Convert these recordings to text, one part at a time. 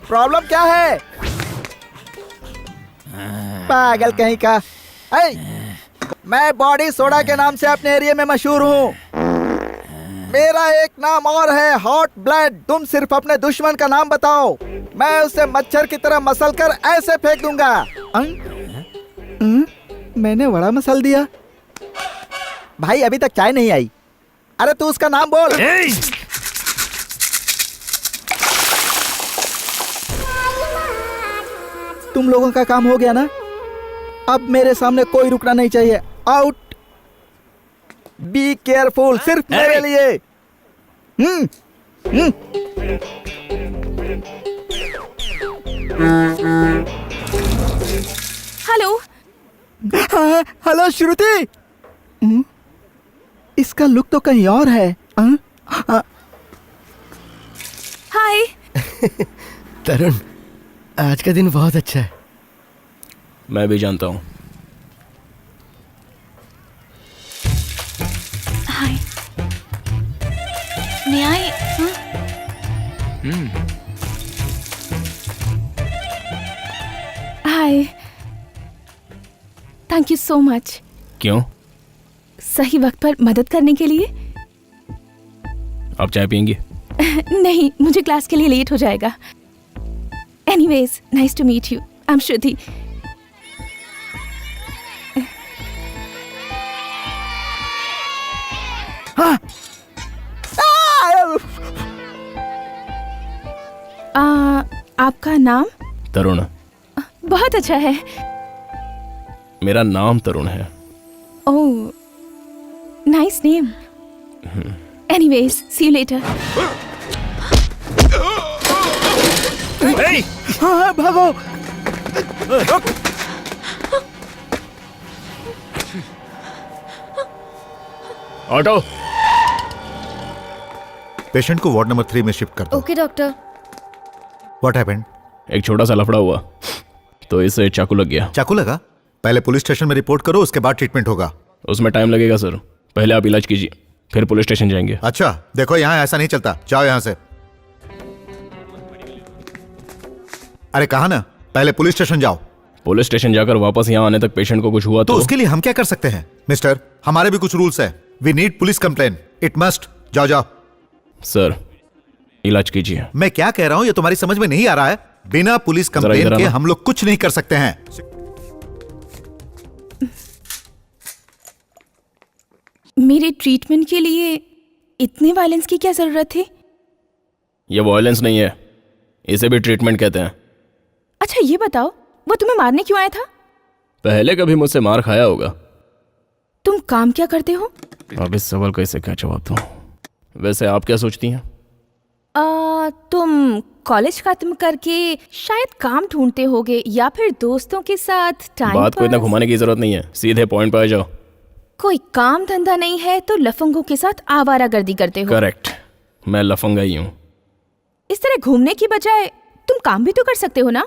Problem क्या है? पागल कहीं का। मैं बॉडी सोडा के नाम से अपने एरिया में मशहूर हूँ। मेरा एक नाम और है, हॉट ब्लड। तुम सिर्फ अपने दुश्मन का नाम बताओ, मैं उसे मच्छर की तरह मसल कर ऐसे फेंक दूंगा। मैंने बड़ा मसल दिया। भाई अभी तक चाय नहीं आई। अरे तू उसका नाम बोल। तुम लोगों का काम हो गया ना? अब मेरे सामने कोई रुकना नहीं चाहिए। आउट। बी केयरफुल, सिर्फ मेरे लिए। हेलो। हेलो श्रुति। इसका लुक तो कहीं और है। हाय। तरुण, आज का दिन बहुत अच्छा है। मैं भी जानता हूँ। हाय। May I? Hi. Thank you so much. क्यों? सही वक्त पर मदद करने के लिए। आप चाय पियेंगी? नहीं, मुझे क्लास के लिए लेट हो जाएगा। Anyways, nice to meet you. I am Shruti. आपका नाम? तरुण। बहुत अच्छा है। मेरा नाम तरुण है। Oh, nice name. Anyways, see you later. हाँ, भागो। ऑटो। पेशेंट को वार्ड नंबर 3 में शिफ्ट कर दो। Okay doctor. What happened? एक छोटा सा लफड़ा हुआ तो इसे चाकू लग गया। चाकू लगा? पहले पुलिस स्टेशन में रिपोर्ट करो, उसके बाद ट्रीटमेंट होगा। उसमें टाइम लगेगा सर। पहले आप इलाज कीजिए, फिर पुलिस स्टेशन जाएंगे। अच्छा, देखो यहाँ ऐसा नहीं चलता। जाओ यहाँ से। अरे कहा ना, पहले पुलिस स्टेशन जाओ। पुलिस स्टेशन जाकर वापस यहाँ आने तक पेशेंट को कुछ हुआ तो उसके लिए हम क्या कर सकते हैं? मिस्टर, हमारे भी कुछ रूल्स है। We need police complain. It must. जाओ जाओ। सर, इलाज कीजिए। मैं क्या कह रहा हूँ ये तुम्हारी समझ में नहीं आ रहा है? बिना पुलिस कंप्लेन के हम लोग कुछ नहीं कर सकते हैं। मेरे ट्रीटमेंट के लिए इतने वायलेंस की क्या जरूरत थी? ये वायलेंस नहीं है, इसे भी ट्रीटमेंट कहते हैं। अच्छा ये बताओ, वो तुम्हें मारने क्यों आया था? पहले कभी मुझसे मार खाया होगा। तुम काम क्या करते हो? अब इस सवाल का इसे क्या जवाब दूं? वैसे आप क्या सोचती हैं? तुम कॉलेज खत्म करके शायद काम ढूंढते होगे या फिर दोस्तों के साथ टाइम बात को इतना घुमाने की जरूरत नहीं है, सीधे पॉइंट पे आ जाओ। कोई काम धंधा नहीं है तो लफंगों के साथ आवारागर्दी करते हो। करेक्ट, मैं लफंगा ही हूँ। इस तरह घूमने की बजाय तुम काम भी तो कर सकते हो ना?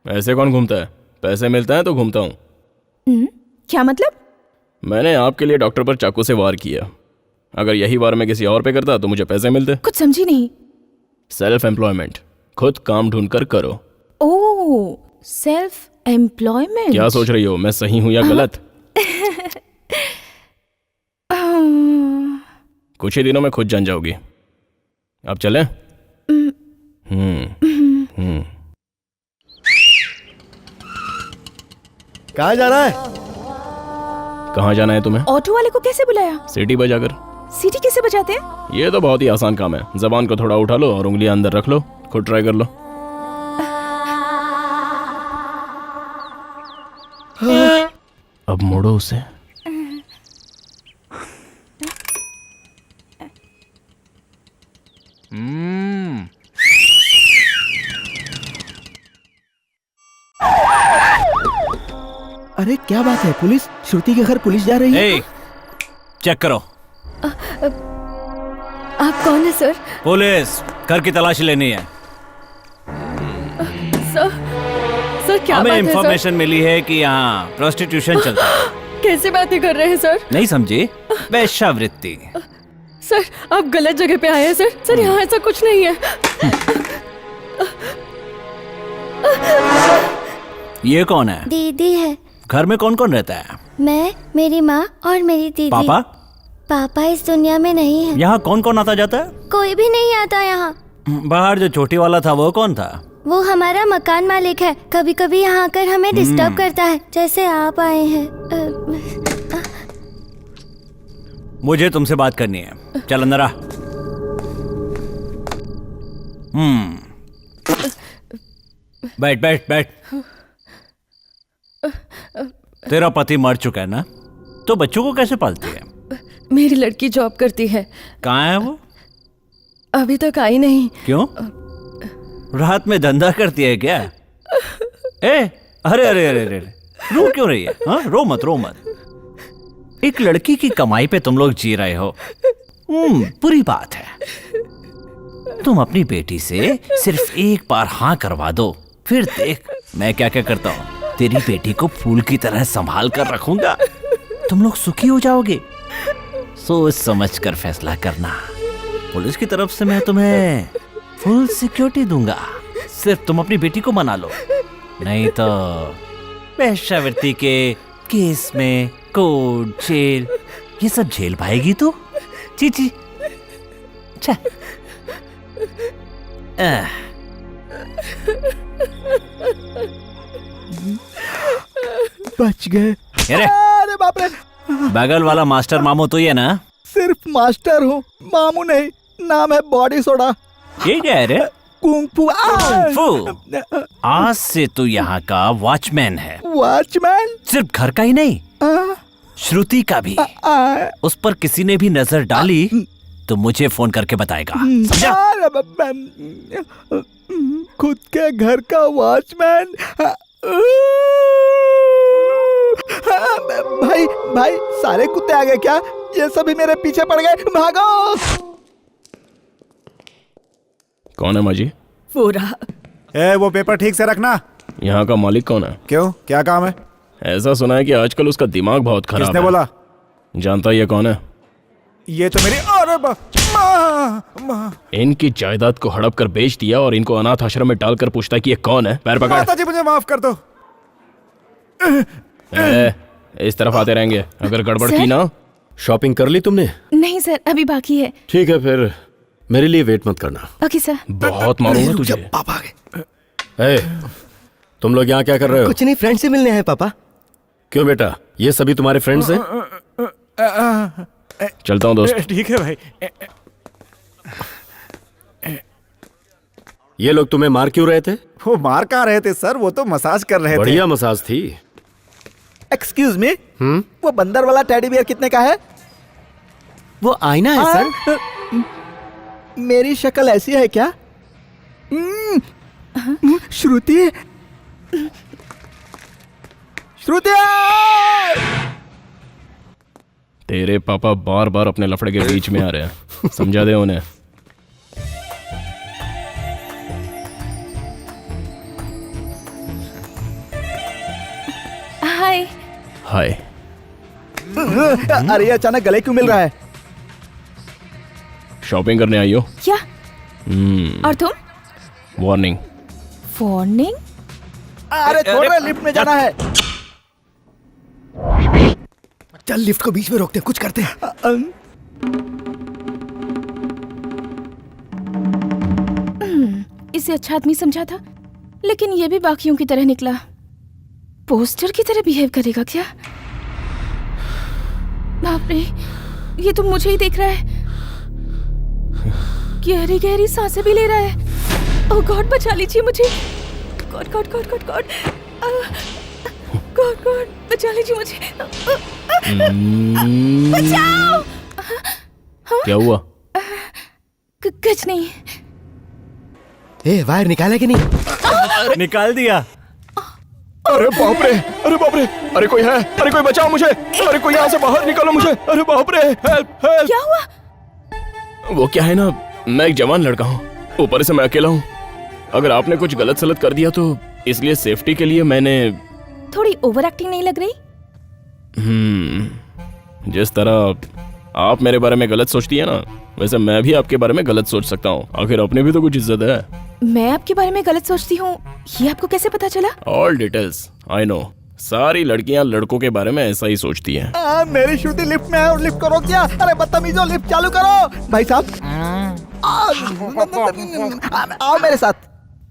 ऐसे कौन घूमता है? पैसे मिलता है तो घूमता हूँ। क्या मतलब? मैंने आपके लिए डॉक्टर पर चाकू से वार किया। अगर यही वार मैं किसी और पे करता तो मुझे पैसे मिलते। कुछ समझी नहीं। सेल्फ एम्प्लॉयमेंट, खुद काम ढूंढ कर करो। ओह, सेल्फ एम्प्लॉयमेंट। क्या सोच रही हो, मैं सही हूँ या गलत? कुछ ही दिनों में खुद जान जाओगी। अब चलें? कहाँ जा रहा है? कहाँ जाना है तुम्हें? ऑटो वाले को कैसे बुलाया? सीटी बजाकर। सीटी कैसे बजाते हैं? ये तो बहुत ही आसान काम है। जबान को थोड़ा उठा लो और उंगलियां अंदर रख लो। खुद ट्राई कर लो। अब मोड़ो उसे। अरे क्या बात है, पुलिस? श्रुति के घर पुलिस जा रही है? चेक करो। आप कौन है सर? पुलिस, घर की तलाशी लेनी है। सर क्या हमें बात है इंफॉर्मेशन मिली है कि यहाँ प्रोस्टिट्यूशन चलता है। कैसे बातें कर रहे हैं सर? नहीं समझी? वेश्यावृत्ति। सर आप गलत जगह पे आए हैं सर। सर यहाँ ऐसा कुछ नहीं है। ये कौन है? दीदी है। घर में कौन कौन रहता है? मैं, मेरी माँ और मेरी दीदी। पापा? पापा इस दुनिया में नहीं है। यहाँ कौन कौन आता जाता है? कोई भी नहीं आता यहाँ। बाहर जो छोटी वाला था वो कौन था? वो हमारा मकान मालिक है। कभी कभी यहाँ आकर हमें डिस्टर्ब करता है, जैसे आप आए हैं। मुझे तुमसे बात करनी है, चल अंदर आ। बैठ बैठ बैठ। तेरा पति मर चुका है ना, तो बच्चों को कैसे पालती है? मेरी लड़की जॉब करती है। कहाँ है वो? अभी तक आई नहीं। क्यों? रात में धंधा करती है क्या? अरे अरे अरे अरे, रो क्यों रही है? हाँ, रो मत रो मत। एक लड़की की कमाई पे तुम लोग जी रहे हो, बुरी बात है। तुम अपनी बेटी से सिर्फ एक बार हाँ करवा दो, फिर देख मैं क्या क्या करता हूँ। तेरी बेटी को फूल की तरह संभाल कर रखूंगा, तुम लोग सुखी हो जाओगे। सोच समझ कर फैसला करना। पुलिस की तरफ से मैं तुम्हें फुल सिक्योरिटी दूंगा, सिर्फ तुम अपनी बेटी को मना लो, नहीं तो वेश्यावृत्ति के केस में कोर्ट, जेल, ये सब झेल पाएगी तू? चीची बच गए। अरे अरे बाप रे, बगल वाला मास्टर मामू तो ये ना? सिर्फ मास्टर हूँ, मामू नहीं। नाम है बॉडी सोडा। ये क्या है रे? कुंग फू। आज से तू यहाँ का वॉचमैन है। वॉचमैन? सिर्फ घर का ही नहीं, श्रुति का भी। उस पर किसी ने भी नजर डाली तो मुझे फोन करके बताएगा, समझा? खुद के घर का वॉचमैन? भाई भाई, सारे कुत्ते आ गए क्या? ये सभी मेरे पीछे पड़ गए, भागो! कौन है माजी? वो रहा। वो पेपर ठीक से रखना। यहाँ का मालिक कौन है? क्यों, क्या काम है? ऐसा सुना है कि आजकल उसका दिमाग बहुत खराब है। किसने बोला? जानता ये कौन है? ये तो मेरी, अरे माँ। इनकी जायदाद को हड़प कर बेच दिया और इनको अनाथ आश्रम में डालकर पूछता है कि ये कौन है। पैर पकड़। माताजी मुझे माफ कर दो। इस तरफ आते रहेंगे, अगर गड़बड़ सर? की ना। शॉपिंग कर ली तुमने? नहीं सर, अभी बाकी है। ठीक है, फिर मेरे लिए वेट मत करना। Okay sir. बहुत मारूंगा तुझे। पापा आ गए। तुम लोग यहाँ क्या कर रहे हो? कुछ नहीं, फ्रेंड से मिलने हैं पापा। क्यों बेटा, ये सभी तुम्हारे फ्रेंड्स हैं? चलता हूँ दोस्त। ठीक है भाई। ये लोग तुम्हें मार क्यों रहे थे? वो मार कहाँ रहे थे सर, वो तो मसाज कर रहे थे। बढ़िया मसाज थी। एक्सक्यूज मी, वो बंदर वाला टेडी बियर कितने का है? वो आईना है सर। मेरी शक्ल ऐसी है क्या? श्रुति, श्रुति! तेरे पापा बार बार अपने लफड़े के बीच में आ रहे हैं, समझा दे उन्हें। हाय। हाय। अरे अचानक गले क्यों मिल रहा है? शॉपिंग करने आई हो? क्या? और तुम? वार्निंग। वार्निंग? अरे छोड़ रहे, लिफ्ट में जाना है। चल लिफ्ट को बीच में रोकते, कुछ करते हैं। इसे अच्छा आदमी समझा था, लेकिन ये भी बाकियों की तरह निकला। पोस्टर की तरह बिहेव करेगा क्या? बाप रे, ये तो मुझे ही देख रहा है। गहरी गहरी सांसें भी ले रहा है। ओह गॉड, बचा लीजिए मुझे। God God God God God God God, बचा लीजिए मुझे। बचाओ! क्या हुआ? कुछ नहीं। वायर निकाला कि नहीं? निकाल दिया। अरे बाप रे, अरे बाप रे, अरे कोई है, अरे कोई बचाओ मुझे, अरे कोई यहाँ से बाहर निकालो मुझे, अरे बाप रे, हेल्प हेल्प। क्या हुआ? वो क्या है ना, मैं एक जवान लड़का हूँ, ऊपर से मैं अकेला हूँ। अगर आपने कुछ गलत सलत कर दिया तो इसलिए सेफ्टी के लिए मैंने। थोड़ी ओवर एक्टिंग नहीं लग रही? जिस तरह आप मेरे बारे में गलत सोचती है ना, वैसे मैं भी आपके बारे में गलत सोच सकता हूँ। आखिर अपने भी तो कुछ इज्जत है। मैं आपके बारे में गलत सोचती हूँ, ये आपको कैसे पता चला? All details I know. सारी लड़कियां लड़कों के बारे में ऐसा ही सोचती हैं। मेरी श्रुति लिफ्ट में है और लिफ्ट करो क्या? अरे बदतमीजो, लिफ्ट चालू करो। भाई साहब आओ मेरे साथ।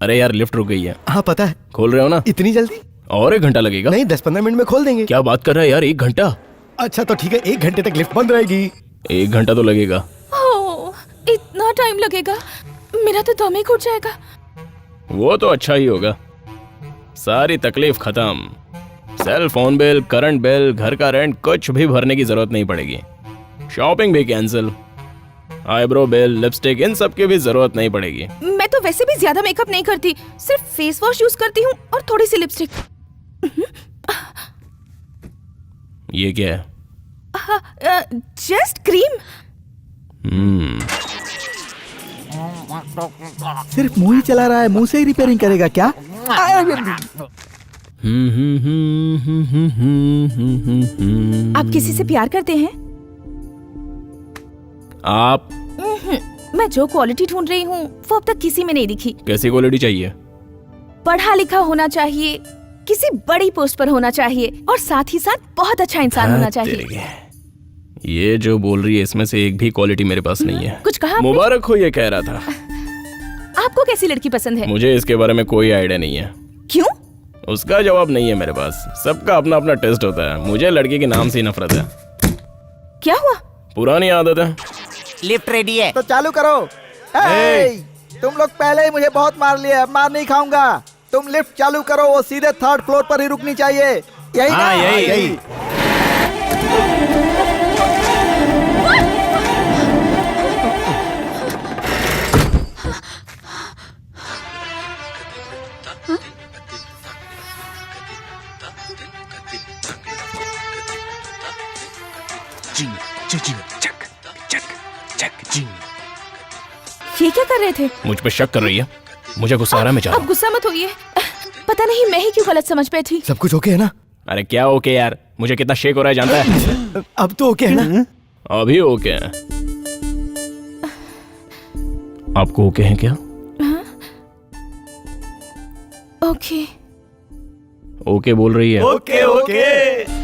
अरे यार लिफ्ट रुक गई है। हाँ पता है। खोल रहे हो ना? इतनी जल्दी? और 1 घंटा लगेगा? नहीं 10-15 मिनट में खोल देंगे। क्या बात कर रहा है यार, 1 घंटा? अच्छा तो ठीक है, 1 घंटे तक लिफ्ट बंद रहेगी। 1 घंटा तो लगेगा। ओह, इतना टाइम लगेगा? मेरा तो दम ही घुट जाएगा। वो तो अच्छा ही होगा। सारी तकलीफ खत्म। Cell phone bill, current bill, घर का रेंट कुछ भी भरने की जरूरत नहीं पड़ेगी। शॉपिंग भी कैंसिल। आईब्रो बिल, लिपस्टिक, इन सब की भी जरूरत नहीं पड़ेगी। मैं तो वैसे भी ज्यादा मेकअप नहीं करती, सिर्फ फेस वॉश यूज करती हूँ और थोड़ी सी लिपस्टिक। ये क्या है? Just cream. सिर्फ मुंह ही चला रहा है, मुंह से ही रिपेयरिंग करेगा क्या? आप किसी से प्यार करते हैं? आप मैं जो क्वालिटी ढूंढ रही हूँ वो अब तक किसी में नहीं दिखी। कैसी क्वालिटी चाहिए? पढ़ा लिखा होना चाहिए, किसी बड़ी पोस्ट पर होना चाहिए और साथ ही साथ बहुत अच्छा इंसान होना चाहिए। तेरे। ये जो बोल रही है इसमें से एक भी क्वालिटी मेरे पास नहीं है। कुछ कहा आपने? मुबारक हो, ये कह रहा था। आपको कैसी लड़की पसंद है? मुझे इसके बारे में कोई आइडिया नहीं है। क्यों? उसका जवाब नहीं है मेरे पास। सबका अपना अपना टेस्ट होता है। मुझे लड़के के नाम से ही नफरत है। क्या हुआ? पुरानी आदत है। लिफ्ट रेडी है। तो चालू करो। तुम लोग पहले ही मुझे बहुत मार लिए, अब मार नहीं खाऊंगा। तुम लिफ्ट चालू करो, वो सीधे 3rd फ्लोर पर ही रुकनी चाहिए। यही ना? यही। ये क्या कर रहे थे? मुझ पे शक कर रही है? मुझे गुस्सा आ रहा है, मैं चाह रहा अब गुस्सा मत होइए। पता नहीं मैं ही क्यों गलत समझ बैठी। सब कुछ ओके है ना? हूं। अरे क्या ओके यार, मुझे कितना शेक हो रहा है जानता है? अब तो ओके है ना? अभी ओके है। आपको ओके है क्या? ओके। ओके बोल रही है। Okay okay.